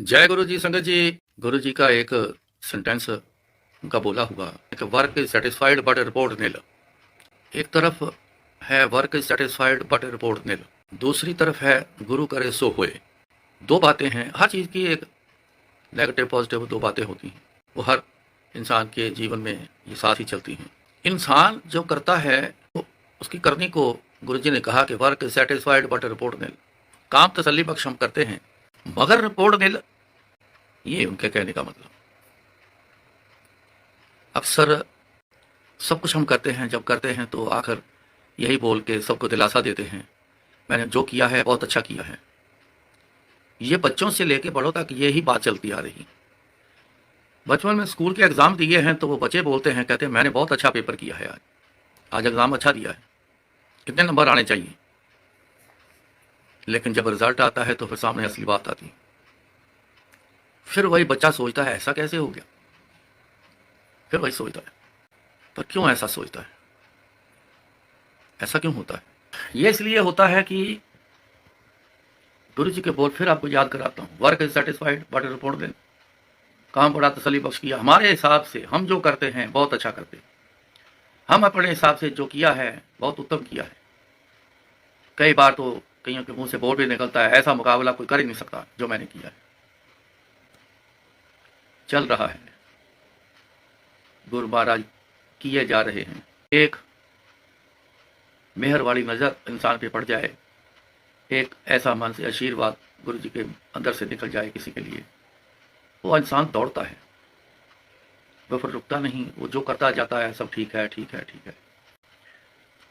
जय गुरु जी संगत जी। गुरु जी का एक सेंटेंस का बोला हुआ एक work is satisfied but report nil. एक तरफ है work is satisfied but report nil, दूसरी तरफ है गुरु करे सो होए। दो बातें हैं, हर चीज़ की एक नेगेटिव पॉजिटिव दो बातें होती हैं, वो हर इंसान के जीवन में ये साथ ही चलती हैं। इंसान जो करता है तो उसकी करनी को गुरु जी ने कहा कि work is satisfied but report nil, काम तसल्ली बख्श हम करते हैं मगर रिपोर्ट निल, ये उनके कहने का मतलब। अक्सर सब कुछ हम करते हैं, जब करते हैं तो आखिर यही बोल के सबको दिलासा देते हैं, मैंने जो किया है बहुत अच्छा किया है। ये बच्चों से लेके बड़ों तक यही बात चलती आ रही। बचपन में स्कूल के एग्ज़ाम दिए हैं तो वो बच्चे बोलते हैं, कहते हैं मैंने बहुत अच्छा पेपर किया है, आज एग्ज़ाम अच्छा दिया है, कितने नंबर आने चाहिए। लेकिन जब रिजल्ट आता है तो फिर सामने असली बात आती। फिर वही बच्चा सोचता है ऐसा कैसे हो गया, फिर वही सोचता है पर क्यों ऐसा सोचता है, ऐसा क्यों होता है। ये इसलिए होता है कि गुरु जी के बोल फिर आपको याद कराता हूँ, work is satisfied but report दें, काम बड़ा तसल्ली बख्श किया। हमारे हिसाब से हम जो करते हैं बहुत अच्छा करते हैं, हम अपने हिसाब से जो किया है बहुत उत्तम किया है। कई बार तो कईयों के मुंह से बोल भी निकलता है, ऐसा मुकाबला कोई कर ही नहीं सकता जो मैंने किया है। चल रहा है, गुरु महाराज किए जा रहे हैं, एक मेहर वाली नज़र इंसान पे पड़ जाए, एक ऐसा मन से आशीर्वाद गुरु जी के अंदर से निकल जाए किसी के लिए, वो इंसान दौड़ता है, वो फिर रुकता नहीं, वो जो करता जाता है सब ठीक है ठीक है ठीक है।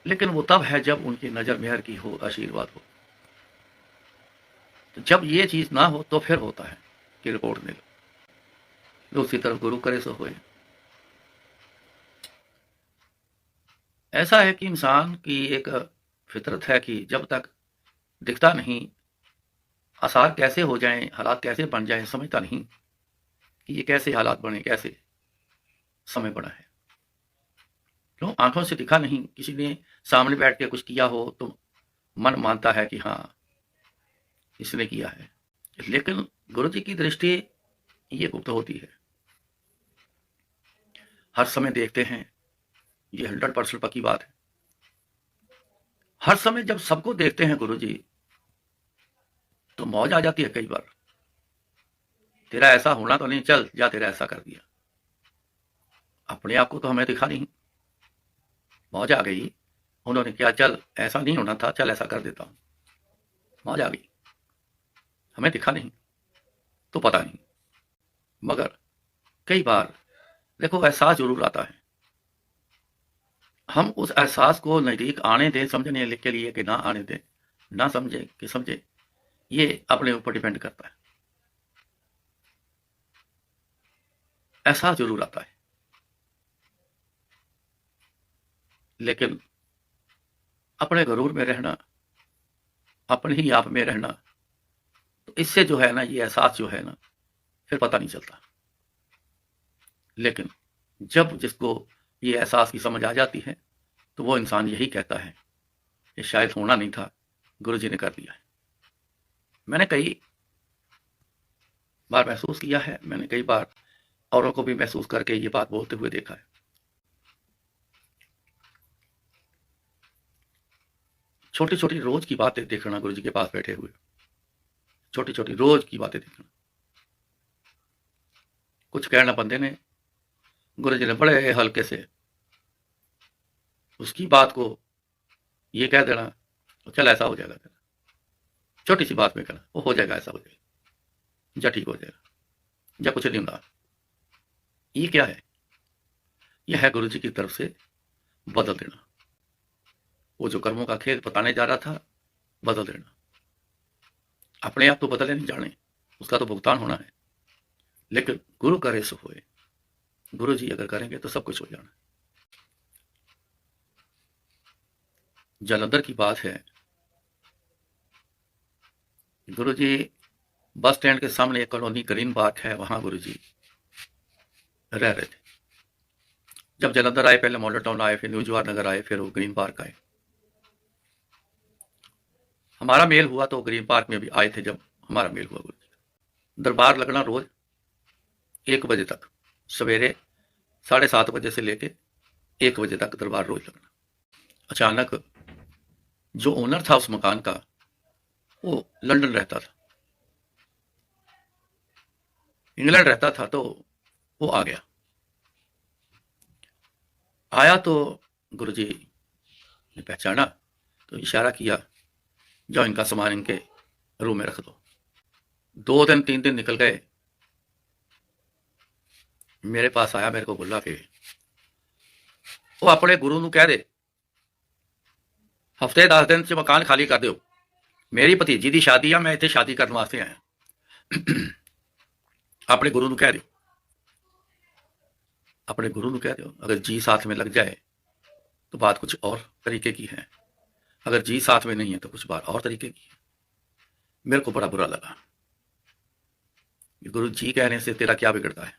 लेकिन वो तब है जब उनकी नज़र मेहर की हो, आशीर्वाद हो। तो जब ये चीज़ ना हो तो फिर होता है कि रिपोर्ट मिले, दूसरी तरफ गुरु करे सो होए। ऐसा है कि इंसान की एक फितरत है कि जब तक दिखता नहीं, आसार कैसे हो जाएं, हालात कैसे बन जाएं, समझता नहीं कि ये कैसे हालात बने, कैसे समय बना है। क्यों आंखों से दिखा नहीं, किसी ने सामने बैठ के कुछ किया हो तो मन मानता है कि हाँ इसने किया है। लेकिन गुरु जी की दृष्टि ये गुप्त होती है, हर समय देखते हैं, ये 100% पक्की बात है। हर समय जब सबको देखते हैं गुरु जी तो मौज आ जाती है। कई बार तेरा ऐसा होना तो नहीं, चल जा तेरा ऐसा कर दिया। अपने आप को तो हमें दिखा नहीं, मौज आ गई, उन्होंने क्या, चल ऐसा नहीं होना था, चल ऐसा कर देता हूं, मौज आ गई। हमें दिखा नहीं तो पता नहीं। मगर कई बार देखो एहसास जरूर आता है, हम उस एहसास को नजदीक आने दें समझने के लिए कि ना आने दें, ना समझे कि समझे, ये अपने ऊपर डिपेंड करता है। एहसास जरूर आता है, लेकिन अपने गरूर में रहना, अपने ही आप में रहना, तो इससे जो है ना, ये एहसास जो है ना, फिर पता नहीं चलता। लेकिन जब जिसको ये एहसास की समझ आ जाती है तो वो इंसान यही कहता है कि शायद होना नहीं था, गुरु जी ने कर दिया है। मैंने कई बार महसूस किया है, मैंने कई बार औरों को भी महसूस करके ये बात बोलते हुए देखा है। छोटी छोटी रोज की बातें देखना, गुरु जी के पास बैठे हुए छोटी छोटी रोज की बातें देखना। कुछ कहना बंदे ने, गुरु जी ने बड़े हल्के से उसकी बात को ये कह देना, चल ऐसा हो जाएगा तेरा, छोटी सी बात में कहना वो हो जाएगा, ऐसा हो जाएगा, जा ठीक हो जाएगा, जा कुछ नहीं होता। ये क्या है? यह है गुरु जी की तरफ से बदल देना। वो जो कर्मों का खेल बताने जा रहा था, बदल देना। अपने आप तो बदले नहीं जाने, उसका तो भुगतान होना है। लेकिन गुरु करे सो होए, गुरु जी अगर करेंगे तो सब कुछ हो जाना। जालंधर की बात है, गुरु जी बस स्टैंड के सामने एक कॉलोनी ग्रीन पार्क है, वहां गुरु जी रह रहे थे। जब जालंधर आए, पहले मॉडल टाउन आए, फिर न्यू जवाहर नगर आए, फिर वो ग्रीन पार्क आए। हमारा मेल हुआ तो ग्रीन पार्क में भी आए थे, जब हमारा मेल हुआ गुरु जी। दरबार लगना रोज 1 बजे तक, सवेरे 7:30 बजे से लेके 1 बजे तक दरबार रोज लगना। अचानक जो ओनर था उस मकान का, वो लंदन रहता था, इंग्लैंड रहता था, तो वो आ गया। आया तो गुरुजी ने पहचाना, तो इशारा किया, जाओ इनका सामान इनके रूम में रख दो। 2 दिन 3 दिन निकल गए। मेरे पास आया, मेरे को बोला कि वो अपने गुरु ਨੂੰ ਕਹਿ ਦੇ ਹਫਤੇ 10 ਦਿਨ ਚ ਮਕਾਨ ਖਾਲੀ ਕਰ ਦਿਓ, ਮੇਰੀ ਭਤੀਜੀ ਦੀ ਸ਼ਾਦੀ ਆ, ਮੈਂ ਇੱਥੇ ਸ਼ਾਦੀ ਕਰਨ ਵਾਸਤੇ ਆਇਆ। अपने गुरु ਨੂੰ ਕਹਿ ਦਿਓ, अपने गुरु ਨੂੰ ਕਹਿ ਦਿਓ। अगर जी साथ में लग जाए तो बात कुछ और तरीके की है, अगर जी साथ में नहीं है तो कुछ बात और तरीके की है। मेरे को बड़ा बुरा लगा। गुरु जी कहने से तेरा क्या बिगड़ता है,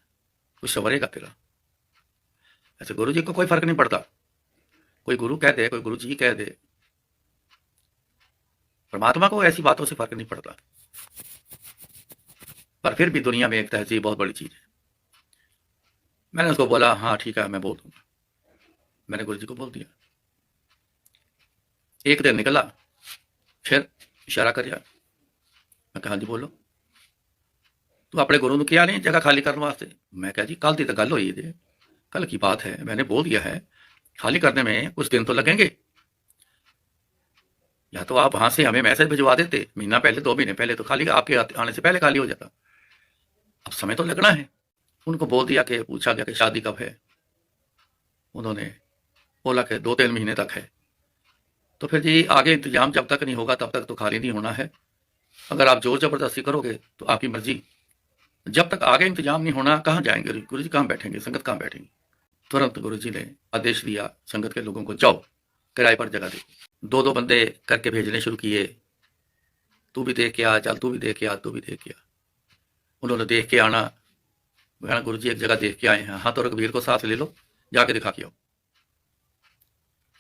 कुछ संवरेगा तेरा? ऐसे गुरु जी को कोई फर्क नहीं पड़ता, कोई गुरु कह दे, कोई गुरु जी कह दे, परमात्मा को ऐसी बातों से फर्क नहीं पड़ता। पर फिर भी दुनिया में एक तहजीब बहुत बड़ी चीज है। मैंने उसको बोला, हाँ ठीक है, मैं बोल दूंगा। मैंने गुरु जी को बोल दिया। 1 दिन निकला, फिर इशारा करिया, मैं कहा, हाँ जी बोलो। तू अपने गुरु ਨੂੰ ਕਿਹਾ नहीं जगह खाली करने वास्ते? मैं कहा, जी कल की तो गल हुई है, कल की बात है, मैंने बोल दिया है, खाली करने में कुछ दिन तो लगेंगे। या तो आप वहां से हमें मैसेज भिजवा देते, महीना पहले 2 महीने पहले, तो खाली आपके आने से पहले खाली हो जाता। अब समय तो लगना है। उनको बोल दिया कि, पूछा गया कि शादी कब है, उन्होंने बोला कि 2-3 महीने तक है। तो फिर जी आगे इंतजाम जब तक नहीं होगा तब तक तो खाली नहीं होना है। अगर आप जोर जबरदस्ती करोगे तो आपकी मर्जी, जब तक आगे इंतजाम नहीं होना कहाँ जाएंगे गुरु जी, कहाँ बैठेंगे, संगत कहाँ बैठेंगे? तुरंत गुरु जी ने आदेश दिया संगत के लोगों को, जाओ किराए पर जगह दे। 2-2 बंदे करके भेजने शुरू किए, तू भी देख के आ, चल तू भी देख के आ, तू भी देख के आ। उन्होंने देख के आना, कहना गुरु जी एक जगह देख के आए हैं। हाँ तो रघुवीर को साथ ले लो, जाके दिखा के आओ।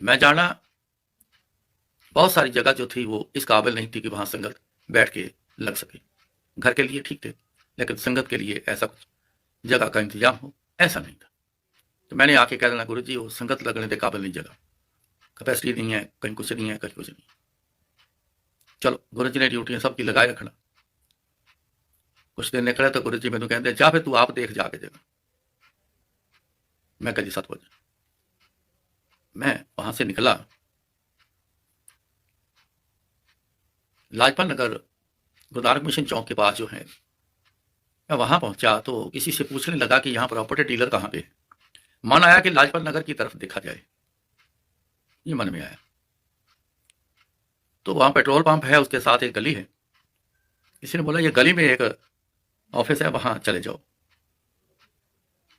मैं जाना, बहुत सारी जगह जो थी वो इस काबिल नहीं थी कि वहां संगत बैठ के लग सके। घर के लिए ठीक थे, लेकिन संगत के लिए ऐसा कुछ जगह का इंतजाम हो, ऐसा नहीं था। तो मैंने आके कह देना, गुरु जी वो संगत लगने के काबिल नहीं, जगह कैपेसिटी नहीं है, कहीं कुछ नहीं है, कहीं कुछ नहीं। चलो गुरु जी ने ड्यूटियां सबकी लगाए रखना। कुछ दिन निकले तो गुरु जी मैंने कहते, जा फिर तू आप देख जाके जगह। मैं कह जी 7 बजे मैं वहां से निकला। लाजपत नगर गुरु नानक मिशन चौक के पास जो है, मैं वहां पहुंचा तो किसी से पूछने लगा कि यहाँ प्रॉपर्टी डीलर कहाँ पे है। मन आया कि लाजपत नगर की तरफ देखा जाए, ये मन में आया। तो वहां पेट्रोल पंप है, उसके साथ एक गली है। किसी ने बोला ये गली में एक ऑफिस है, वहां चले जाओ।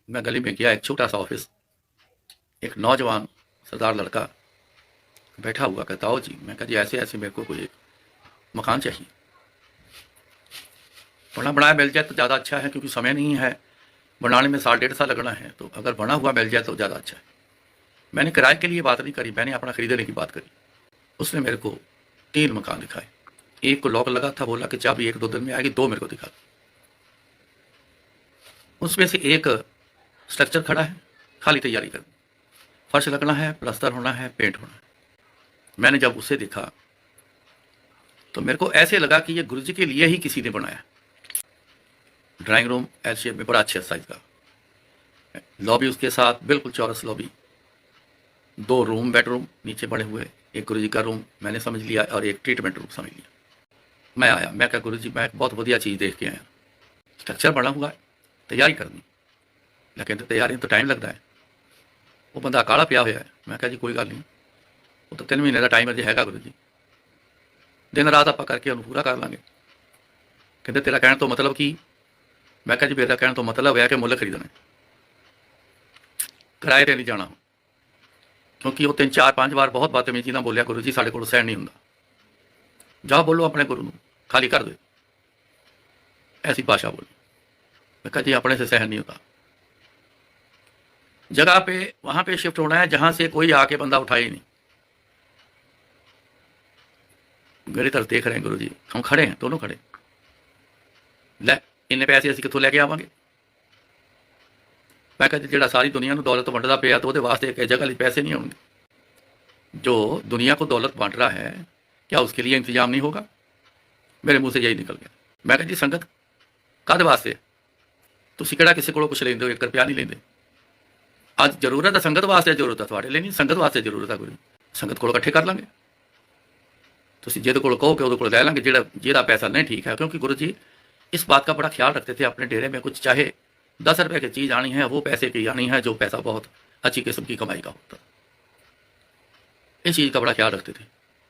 मैं गली में गया, एक छोटा सा ऑफिस, एक नौजवान सरदार लड़का बैठा हुआ, कहता हो जी। मैं कहा जी ऐसे ऐसे मेरे को कोई मकान चाहिए, बना बनाया मिल जाए तो ज़्यादा अच्छा है, क्योंकि समय नहीं है, बनाने में 1.5 साल लगना है, तो अगर बना हुआ मिल जाए तो ज़्यादा अच्छा है। मैंने किराए के लिए बात नहीं करी, मैंने अपना खरीदने की बात करी। उसने मेरे को 3 मकान दिखाए। एक को लॉक लगा था, बोला कि चाबी 1-2 दिन में आएगी, 2 मेरे को दिखा। उसमें से एक स्ट्रक्चर खड़ा है, खाली तैयारी कर, फर्श लगना है, प्लास्टर होना है, पेंट होना है। मैंने जब उसे देखा तो मेरे को ऐसे लगा कि ये गुरु जी के लिए ही किसी ने बनाया। ड्राइंग रूम एल शेप में, बड़ा अच्छा साइज का, लॉबी उसके साथ बिल्कुल चौरस लॉबी, 2 रूम बेडरूम नीचे बड़े हुए, एक गुरु जी का रूम मैंने समझ लिया और एक ट्रीटमेंट रूम समझ लिया। मैं आया, मैं कहा गुरु जी मैं बहुत बढ़िया चीज़ देख के आया, स्ट्रक्चर बना हुआ है, तैयारी करनी, लेकिन तैयारी तो टाइम लगता है। वो बंदा काला पिया हुआ है। मैं कहा जी कोई गल नहीं, वो तो 3 महीने का टाइम अजे हैगा गुरु जी, दिन रात आप करके उन्हें पूरा कर लाँगे। कहते तेरा कहने तो मतलब की? मैं कहा जी मेरा कहने तो मतलब है कि मुल्ल खरीदना, किराए पर नहीं जाना, क्योंकि वो 3-4-5 बार बहुत बदतमीजी ना बोलिया, गुरु जी साढ़े को सहन नहीं होंगे, जाओ बोलो अपने गुरु ਨੂੰ खाली कर दो, ऐसी भाषा बोली। मैं कहा जी अपने से सहन नहीं होता, जगह पे वहां पे शिफ्ट होना है जहां से कोई आके बंदा उठाए ही नहीं। मेरी तरफ देख रहे हैं गुरु जी, हम खड़े हैं, दोनों खड़े, ले इन्ने पैसे ਅਸੀਂ ਕਿੱਥੋਂ ਲੈ ਕੇ ਆਵਾਂਗੇ। मैं कहती ਜਿਹੜਾ सारी दुनिया ਨੂੰ दौलत ਵੰਡਦਾ ਪਿਆ तो ਉਹਦੇ ਵਾਸਤੇ एक जगह ਲਈ पैसे नहीं होंगे। जो दुनिया को दौलत बांट रहा है क्या उसके लिए इंतजाम नहीं होगा। मेरे मुंह से यही निकल गया। मैं कहा जी संगत काहदे वास्ते ਤੁਸੀਂ ਕਿਹੜਾ ਕਿਸੇ ਕੋਲੋਂ ਕੁਛ ਲੈਂਦੇ ਹੋ, 1 ਰੁਪਿਆ ਨਹੀਂ ਲੈਂਦੇ। ਅੱਜ ਜ਼ਰੂਰਤ ਹੈ ਸੰਗਤ ਵਾਸਤੇ, ਜ਼ਰੂਰਤ ਹੈ ਤੁਹਾਡੇ ਲਈ ਨਹੀਂ, ਸੰਗਤ ਵਾਸਤੇ ਜ਼ਰੂਰਤ ਹੈ। ਗੁਰੂ ਸੰਗਤ ਕੋਲੋਂ ਇਕੱਠੇ ਕਰ ਲਾਂਗੇ। ਤੁਸੀਂ ਜਿਹਦੇ ਕੋਲ कहो कि ਉਹਦੇ ਕੋਲ ਲੈ ਲਾਂਗੇ ਜਿਹੜਾ पैसा नहीं ठीक है। क्योंकि गुरु जी इस बात का बड़ा ख्याल रखते थे अपने डेरे में, कुछ चाहे 10 रुपए की चीज़ आनी है वो पैसे की आनी है, जो पैसा बहुत अच्छी किस्म की कमाई का होता, इस चीज़ का बड़ा ख्याल रखते थे।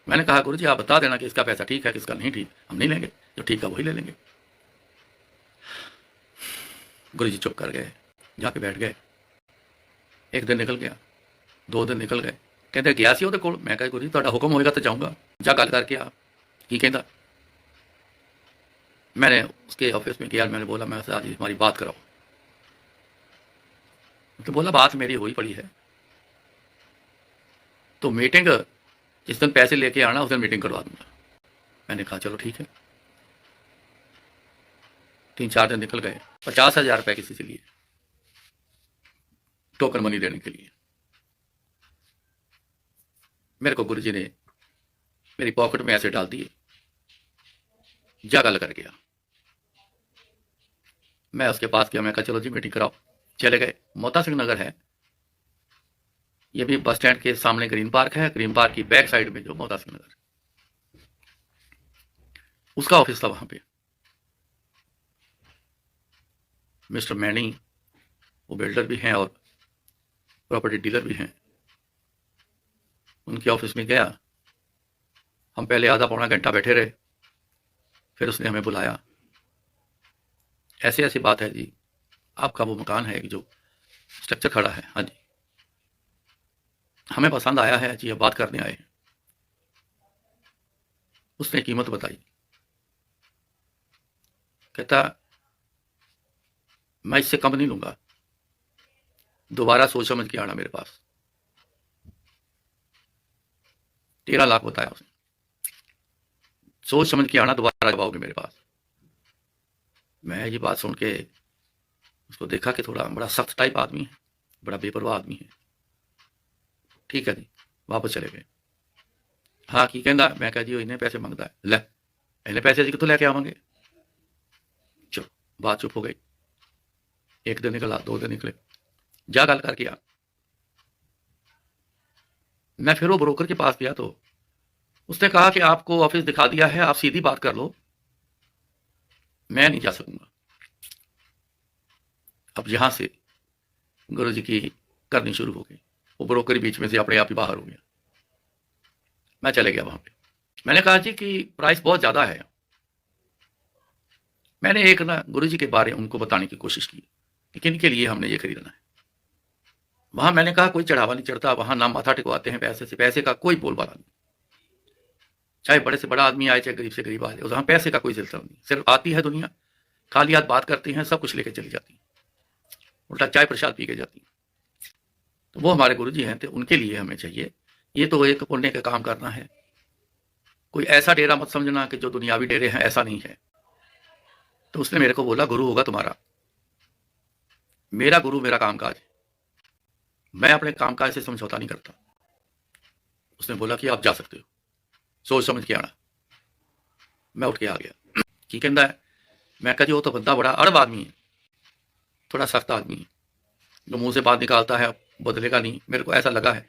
मैंने कहा गुरु जी आप बता देना कि इसका पैसा ठीक है किसका नहीं ठीक, हम नहीं लेंगे, जो ठीक है वही ले लेंगे। गुरु जी चुप कर गए, जाके बैठ गए। 1 दिन निकल गया, 2 दिन निकल गए। कहते गया सी ਉਹਦੇ ਕੋਲ। मैं कहा गुरु जी ਤੁਹਾਡਾ हुक्म होएगा तो जाऊँगा, जा गल करके आ की कहता। मैंने उसके ऑफिस में गया, मैंने बोला मैं आज हमारी बात कराओ। तो बोला बात मेरी हुई पड़ी है, तो मीटिंग जिस दिन पैसे लेके आना उस दिन मीटिंग करवा दूंगा। मैंने कहा चलो ठीक है। 3-4 दिन निकल गए। 50,000 रुपये किसी से लिए टोकन मनी देने के लिए। मेरे को गुरु जी ने मेरी पॉकेट में ऐसे डाल दिए, जा गल कर गया। मैं उसके पास गया, मैं कहा चलो जी मीटिंग कराओ। चले गए। मोता सिंह नगर है, ये भी बस स्टैंड के सामने ग्रीन पार्क है, ग्रीन पार्क की बैक साइड में जो मोता सिंह नगर, उसका ऑफिस था। वहां पे मिस्टर मैनी वो बिल्डर भी हैं और प्रॉपर्टी डीलर भी हैं। उनके ऑफिस में गया, हम पहले आधा पौना घंटा बैठे रहे, फिर उसने हमें बुलाया। ऐसी ऐसी बात है जी, आपका वो मकान है कि जो स्ट्रक्चर खड़ा है, हाँ जी हमें पसंद आया है जी, अब बात करने आए हैं। उसने कीमत बताई। कहता मैं इससे कम नहीं लूंगा, दोबारा सोच समझ के आना मेरे पास। 13 लाख बताया उसने, सोच समझ के आना, दोबारा जब आओगे मेरे पास। मैं ये बात सुन के उसको देखा कि थोड़ा बड़ा सख्त टाइप आदमी है, बड़ा बेपरवाह आदमी है। ठीक है जी, वापस चले गए। हाँ की कहता, मैं कहा जी वो इन्हें पैसे मंगता है, ले इन्हें पैसे जी कितों लैके आवांगे। चुप, बात चुप हो गई। 1 दिन निकला, 2 दिन निकले, जा गल करके आ। मैं फिर वो ब्रोकर के पास गया तो उसने कहा कि आपको ऑफिस दिखा दिया है, आप सीधी बात कर लो, मैं नहीं जा सकूंगा। अब यहां से गुरु जी की करनी शुरू हो गई। वो ब्रोकर बीच में से अपने आप ही बाहर हो गया। मैं चले गया वहां पे। मैंने कहा जी कि प्राइस बहुत ज्यादा है। मैंने एक ना गुरु जी के बारे में उनको बताने की कोशिश की कि किन के लिए हमने ये खरीदना है। वहां मैंने कहा कोई चढ़ावा नहीं चढ़ता, वहां ना माथा टिकवाते हैं पैसे से, पैसे का कोई बोलबाला नहीं। चाहे बड़े से बड़ा आदमी आए, चाहे गरीब से गरीब आए, वहां पैसे का कोई सिलसिला नहीं। सिर्फ आती है दुनिया, खाली हाथ बात करती हैं, सब कुछ लेके चली जाती है, उल्टा चाय प्रसाद पी के जाती है। तो वो हमारे गुरु जी हैं, तो उनके लिए हमें चाहिए। ये तो एक पुण्य का काम करना है। कोई ऐसा डेरा मत समझना कि जो दुनियावी डेरे हैं, ऐसा नहीं है। तो उसने मेरे को बोला गुरु होगा तुम्हारा, मेरा गुरु मेरा कामकाज है, मैं अपने कामकाज से समझौता नहीं करता। उसने बोला कि आप जा सकते हो, सोच समझ के आना। मैं उठ के आ गया। की कहता है, मैं कहा जी वो तो बंदा बड़ा अड़ब आदमी है, थोड़ा सख्त आदमी है, जो मुंह से बात निकालता है बदलेगा नहीं, मेरे को ऐसा लगा है।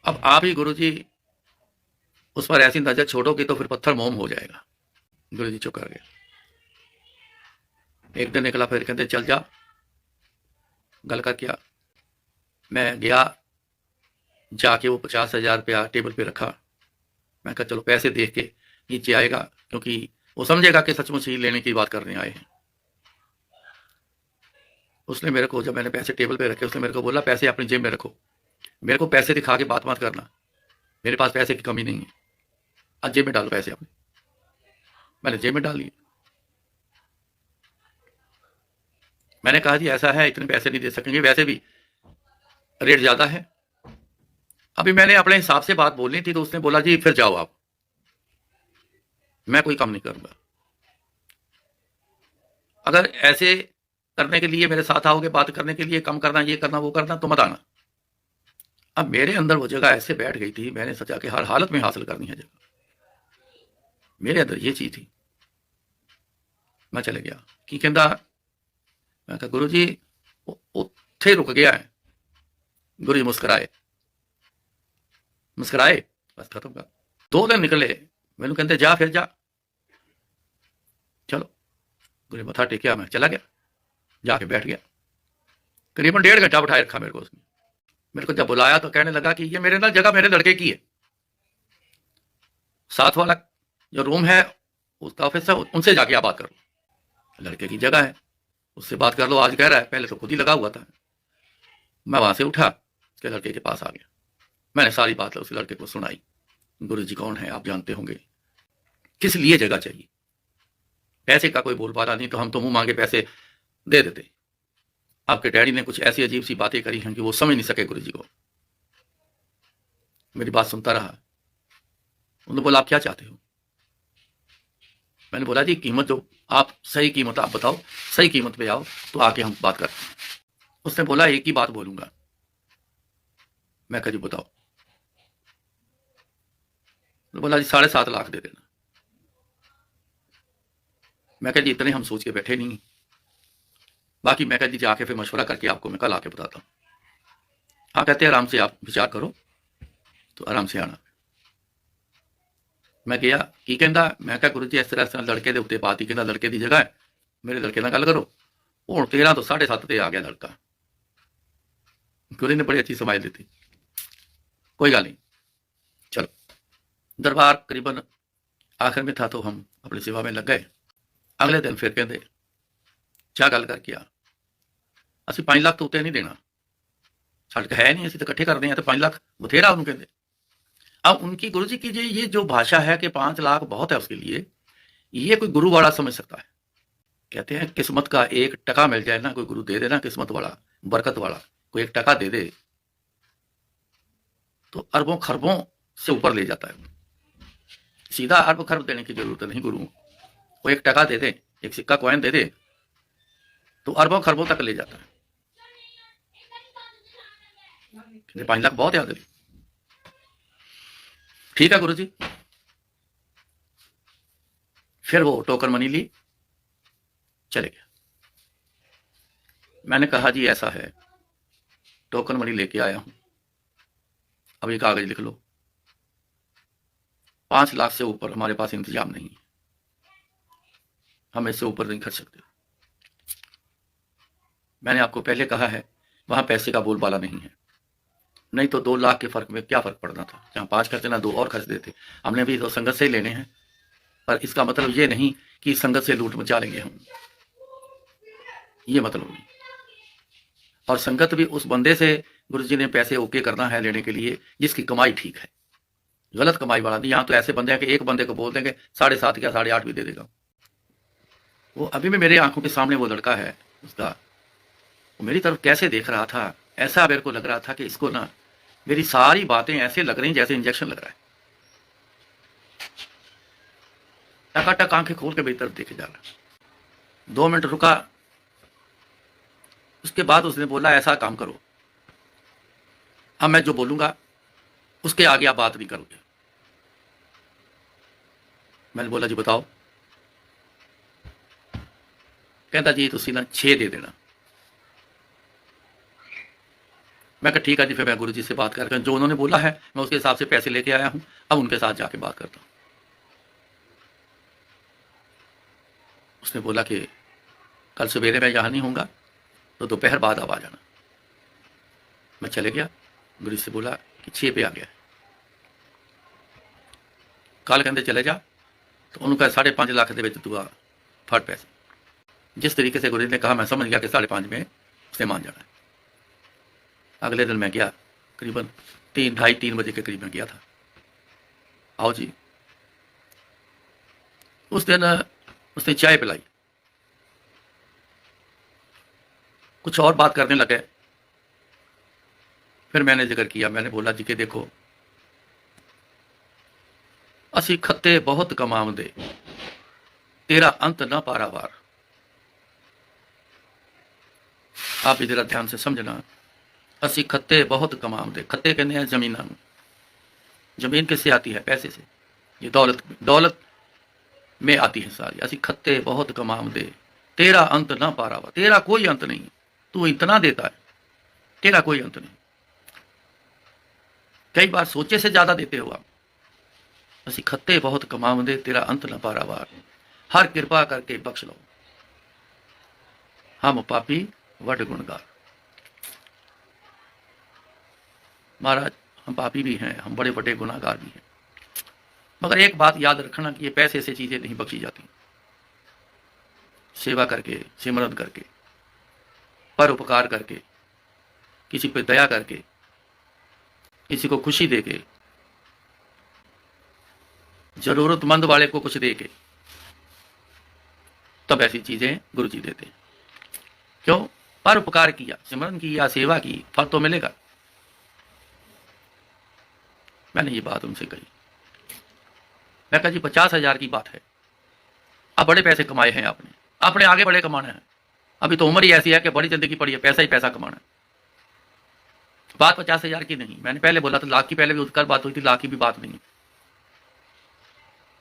अब आप ही गुरु जी उस पर ऐसी नजर छोड़ोगे तो फिर पत्थर मोम हो जाएगा। गुरु जी चुप कर गए। 1 दिन निकला, फिर कहते चल जा गल कर क्या। मैं गया, जाके वो 50,000 रुपया टेबल पे रखा। मैं कहा चलो पैसे देख के नीचे आएगा, क्योंकि वो समझेगा कि सचमुच ही लेने की बात करने आए हैं। उसने मेरे को, जब मैंने पैसे टेबल पे रखे, उसने मेरे को बोला पैसे अपनी जेब में रखो, मेरे को पैसे दिखा के बात मत करना, मेरे पास पैसे की कमी नहीं है, आज जेब में डालो पैसे अपने। मैंने जेब में डाल लिए। मैंने कहा जी ऐसा है, इतने पैसे नहीं दे सकेंगे, वैसे भी रेट ज्यादा है। अभी मैंने अपने हिसाब से बात बोलनी थी, तो उसने बोला जी फिर जाओ आप, मैं कोई कम नहीं करूंगा। अगर ऐसे करने के लिए मेरे साथ आओगे, बात करने के लिए, कम करना, ये करना, वो करना, तो मत आना। अब मेरे अंदर वो जगह ऐसे बैठ गई थी, मैंने सोचा कि हर हालत में हासिल करनी है जगह। मेरे अंदर ये चीज थी। मैं चले गया की कहता, मैं कहा गुरु जी उत्थे रुक गया है। गुरु जी मुस्कुराए, मुस्कुराए, बस खत्म कर। 2 दिन निकले, मैनू कहते जा फिर जा। चलो, गुरु जी मथा टेकिया, मैं चला गया, जाके बैठ गया। करीबन 1.5 घंटा बिठाए रखा मेरे को उसने। मेरे को जब बुलाया तो कहने लगा कि ये मेरे ना जगह मेरे लड़के की है, साथ वाला जो रूम है उसका ऑफिस है, उनसे जाके आप बात करो, लड़के की जगह है, उससे बात कर लो। आज कह रहा है, पहले तो खुद ही लगा हुआ था। मैं वहां से उठा, उसके लड़के के पास आ गया। मैंने सारी बात उस लड़के को सुनाई। गुरु जी कौन है आप जानते होंगे, किस लिए जगह चाहिए, पैसे का कोई बोलबाला नहीं, तो हम तो मुंह मांगे पैसे दे देते। आपके डैडी ने कुछ ऐसी अजीब सी बातें करी हैं कि वो समझ नहीं सके गुरु जी को। मेरी बात सुनता रहा। उन्होंने बोला आप क्या चाहते हो। मैंने बोला जी कीमत जो आप सही कीमत आप बताओ, सही कीमत पे आओ तो आके हम बात करते हैं। उसने बोला एक ही बात बोलूंगा। मैं कहा जी बताओ। बोला जी 7.5 लाख दे देना। मैं कहा जी इतने हम सोच के बैठे नहीं, बाकी मैं कहा जी जाके फिर मशवरा करके आपको मैं कल आके बताता हूँ। हाँ कहते आराम से आप विचार करो, तो आराम से आना। मैं गया की कहता, मैं कहा गुरु जी इस तरह लड़के के उत्ते बात ही कहता लड़के की जगह है, मेरे लड़के ना गल करो। हूँ 13 तो 7.5 ते आ गया लड़का। गुरु ने बड़ी अच्छी समाज दी थी, कोई गल नहीं, चलो। दरबार करीबन आखिर में था तो हम अपनी सेवा में लग गए। अगले दिन फिर कहते क्या गल करके आ, असं 5 लाख तो उत्ते नहीं देना, साढ़े है नहीं, असं तो इकट्ठे करते हैं, तो 5 लाख बथेरा उन्होंने कहते। अब उनकी गुरु जी की ये जो भाषा है कि 5 लाख बहुत है उसके लिए, ये कोई गुरु वाला समझ सकता है। कहते हैं किस्मत का 1 टका मिल जाए ना, कोई गुरु दे देना किस्मत वाला, बरकत वाला, कोई 1 टका दे दे तो अरबों खरबों से ऊपर ले जाता है। सीधा अरब खरब देने की जरूरत नहीं गुरु को, 1 टका दे दे, 1 सिक्का कॉइन दे दे तो अरबों खरबों तक ले जाता है। 5 लाख बहुत याद है। ठीक है गुरु जी। फिर वो टोकन मनी ली, चले गया। मैंने कहा जी ऐसा है, टोकन मनी लेके आया हूं, अब ये कागज लिख लो, 5 लाख से ऊपर हमारे पास इंतजाम नहीं है, हम इससे ऊपर नहीं खर्च सकते। मैंने आपको पहले कहा है वहां पैसे का बोलबाला नहीं है, नहीं तो 2 लाख के फर्क में क्या फर्क पड़ना था, जहां 5 खर्चे ना 2 और खर्च देते। हमने भी तो संगत से ही लेने हैं, पर इसका मतलब ये नहीं कि संगत से लूट मचा लेंगे हम, ये मतलब नहीं। और संगत भी उस बंदे से गुरु जी ने पैसे ओके करना है लेने के लिए जिसकी कमाई ठीक है, गलत कमाई वाला नहीं। यहाँ तो ऐसे बंदे हैं कि एक बंदे को बोल देंगे 7.5 या 8.5 भी दे देगा। वो अभी भी मेरे आंखों के सामने वो लड़का है उसका, वो मेरी तरफ कैसे देख रहा था, ऐसा मेरे को लग रहा था कि इसको ना मेरी सारी बातें ऐसे लग रही जैसे इंजेक्शन लग रहा है। टकाटक आंखें खोल के मेरी तरफ देखे जा रहा। 2 मिनट रुका, उसके बाद उसने बोला ऐसा काम करो, अब मैं जो बोलूंगा उसके आगे आप बात नहीं करोगे। मैंने बोला जी बताओ। कहता जी तुसी ना 6 दे देना। मैं कहा ठीक है जी, फिर मैं गुरु जी से बात करके जो उन्होंने बोला है मैं उसके हिसाब से पैसे लेके आया हूं, अब उनके साथ जाके बात करता हूं। उसने बोला कि कल सवेरे मैं यहां नहीं होऊंगा तो दोपहर बाद आप आ जाना। मैं चले गया, गुरु से बोला कि 6 पे आ गया, कल कहते चले जा, तो उन्होंने 5.5 लाख के तू आ फट पैसे। जिस तरीके से गुरु जी ने कहा मैं समझ गया कि 5.5 में उसने मान जाना है। अगले दिन मैं गया, करीबन 2:30-3 बजे के करीब मैं गया था। आओ जी। उस दिन उसने चाय पिलाई, कुछ और बात करने लगे। फिर मैंने जिक्र किया, मैंने बोला जी कि देखो असी खत्ते बहुत कमावदे, तेरा अंत न पारावार। आप भी जरा ध्यान से समझना। असी खत्ते बहुत कमाते, खत्ते कहने हैं जमीन। जमीन किससे आती है? पैसे से। ये दौलत, दौलत में आती है सारी। असी खत्ते बहुत कमाते, तेरा अंत ना पारा हुआ। तेरा कोई अंत नहीं, तू इतना देता है, तेरा कोई अंत नहीं। कई बार सोचे से ज्यादा देते हो आप। असी खत्ते बहुत कमावंदे, तेरा अंत न पारावार, हर कृपा करके बख्श लो, हम पापी वड गुणगार। महाराज हम पापी भी हैं, हम बड़े बड़े गुनाहगार भी हैं, मगर एक बात याद रखना कि ये पैसे से चीजें नहीं बख्शी जाती। सेवा करके, सिमरन करके, पर उपकार करके, किसी पे दया करके, किसी को खुशी देके, जरूरतमंद वाले को कुछ देके, तब ऐसी चीजें गुरु जी देते हैं। क्यों? पर उपकार किया, सिमरन किया, सेवा की, फल तो मिलेगा। मैंने ये बात उनसे कही। मैं कहा जी 50,000 की बात है, अब बड़े पैसे कमाए हैं आपने, अपने आगे बड़े कमाने हैं। अभी तो उम्र ही ऐसी है कि बड़ी जिंदगी पड़ी है, पैसा ही पैसा कमाना है। बात 50,000 की नहीं, मैंने पहले बोला था लाख की, पहले भी उसका बात हुई थी, लाख की भी बात नहीं।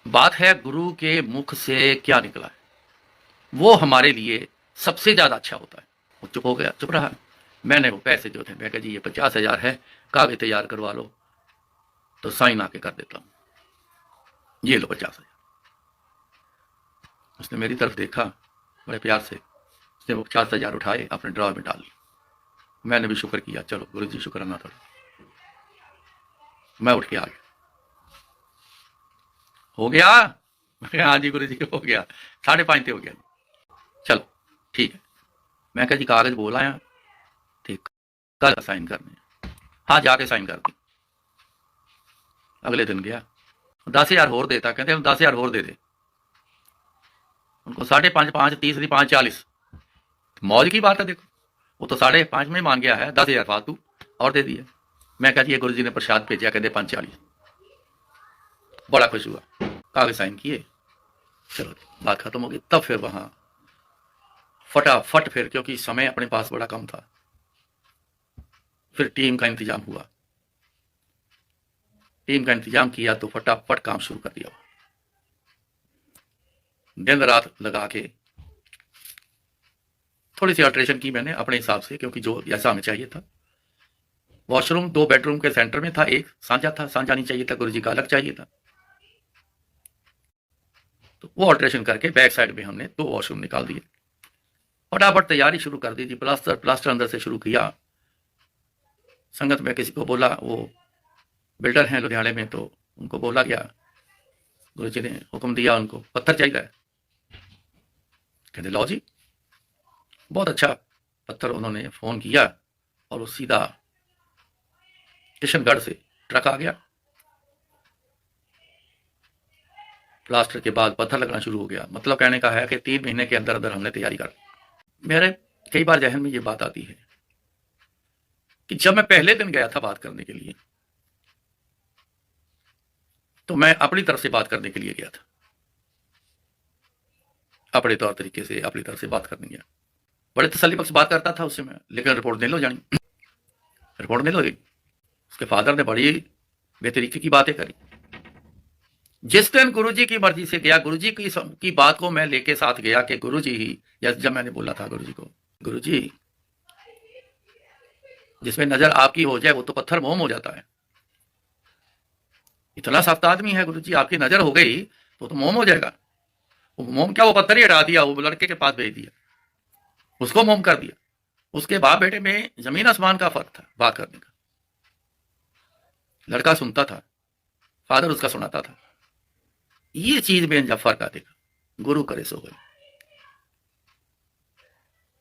बात है गुरु के मुख से क्या निकला है, वो हमारे लिए सबसे ज्यादा अच्छा होता है। वो चुप हो गया, चुप रहा। मैंने वो पैसे जो थे, मैं कहा जी ये 50,000 है, कागज तैयार करवा लो तो साइन आके कर देता हूं, ये लो 50,000। उसने मेरी तरफ देखा बड़े प्यार से, उसने वो 50,000 उठाए, अपने ड्रॉर में डाल ली। मैंने भी शुक्र किया, चलो गुरु जी शुक्राना थोड़ा। मैं उठ के आ गया। हो गया? हाँ जी गुरु जी हो गया, 5:30 हो गया। चलो ठीक है। मैं कहा जी कागज बोल आया, ठीक, कल साइन करने। हाँ जाके साइन कर दी। अगले दिन गया, 10,000 होर देता, कहते हम 10,000 होर दे दे। उनको 5:30, 5 तीसरी 5:40, मौज की बात है। देखो वो तो 5:30 में मान गया है, 10,000 फालतू और दे दिया। मैं कहा जी ये गुरु जी ने प्रसाद भेजा, कहते 5:40। बड़ा खुश हुआ, कागज साइन किए, चलो बात खत्म हो गई। तब फिर वहां फटाफट फिर, क्योंकि समय अपने पास बड़ा कम था, फिर टीम का इंतजाम हुआ। टीम का इंतजाम किया तो फटाफट काम शुरू कर दिया। दिन रात लगा के थोड़ी सी अल्ट्रेशन की मैंने अपने हिसाब से, क्योंकि जो जैसा हमें चाहिए था। वॉशरूम 2 बेडरूम के सेंटर में था, एक साझा था, साझा नहीं चाहिए था, गुरुजी का अलग चाहिए था। तो वो अल्ट्रेशन करके बैक साइड में हमने 2 वॉशरूम निकाल दिए। फटाफट तैयारी शुरू कर दी थी। प्लास्टर अंदर से शुरू किया। संगत में किसी को बोला, वो बिल्डर हैं लुधियाने में, तो उनको बोला गया, गुरुजी ने हुक्म दिया उनको, पत्थर चाहिए। कहते लो जी, बहुत अच्छा पत्थर। उन्होंने फोन किया और वो सीधा किशनगढ़ से ट्रक आ गया। प्लास्टर के बाद पत्थर लगना शुरू हो गया। मतलब कहने का है कि 3 महीने के अंदर अंदर हमने तैयारी कर। मेरे कई बार जहन में ये बात आती है कि जब मैं पहले दिन गया था बात करने के लिए, तो मैं अपनी तरफ से बात करने के लिए गया था, अपने तौर तरीके से अपनी तरफ से बात करने गया। बड़े तसल्ली बख्श बात करता था उससे मैं, लेकिन रिपोर्ट नहीं लो जानी, रिपोर्ट नहीं लो गई। उसके फादर ने बड़ी बेतरीके की बातें करी। जिस दिन गुरुजी की मर्जी से गया, गुरुजी की बात को मैं लेके साथ गया कि गुरुजी ही, जब मैंने बोला था गुरुजी को, गुरुजी जिसमें नजर आपकी हो जाए वो तो पत्थर मोम हो जाता है। इतना सख्त आदमी है गुरुजी, आपकी नजर हो गई तो मोम हो जाएगा। वो मोम क्या, वो पत्थर ही हटा दिया, वो लड़के के पास भेज दिया, उसको मोम कर दिया। उसके बाप बेटे में जमीन आसमान का फर्क था बात करने का। लड़का सुनता था, फादर उसका सुनाता था। ये चीज में जब फर्क आएगा, गुरु करे सो होए।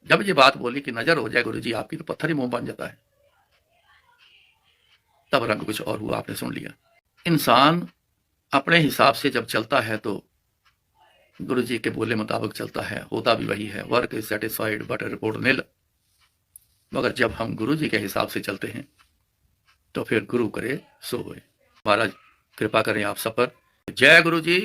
जब ये बात बोली कि नजर हो जाए गुरुजी आपकी तो पत्थर ही मोम बन जाता है, तब रंग कुछ और हुआ, आपने सुन लिया। इंसान अपने हिसाब से जब चलता है तो गुरुजी के बोले मुताबिक चलता है, होता भी वही है। Work is satisfied but report nil. मगर जब हम गुरुजी के हिसाब से चलते हैं तो फिर गुरु करे सो होए। महाराज कृपा करें आप सब पर। जय गुरु जी।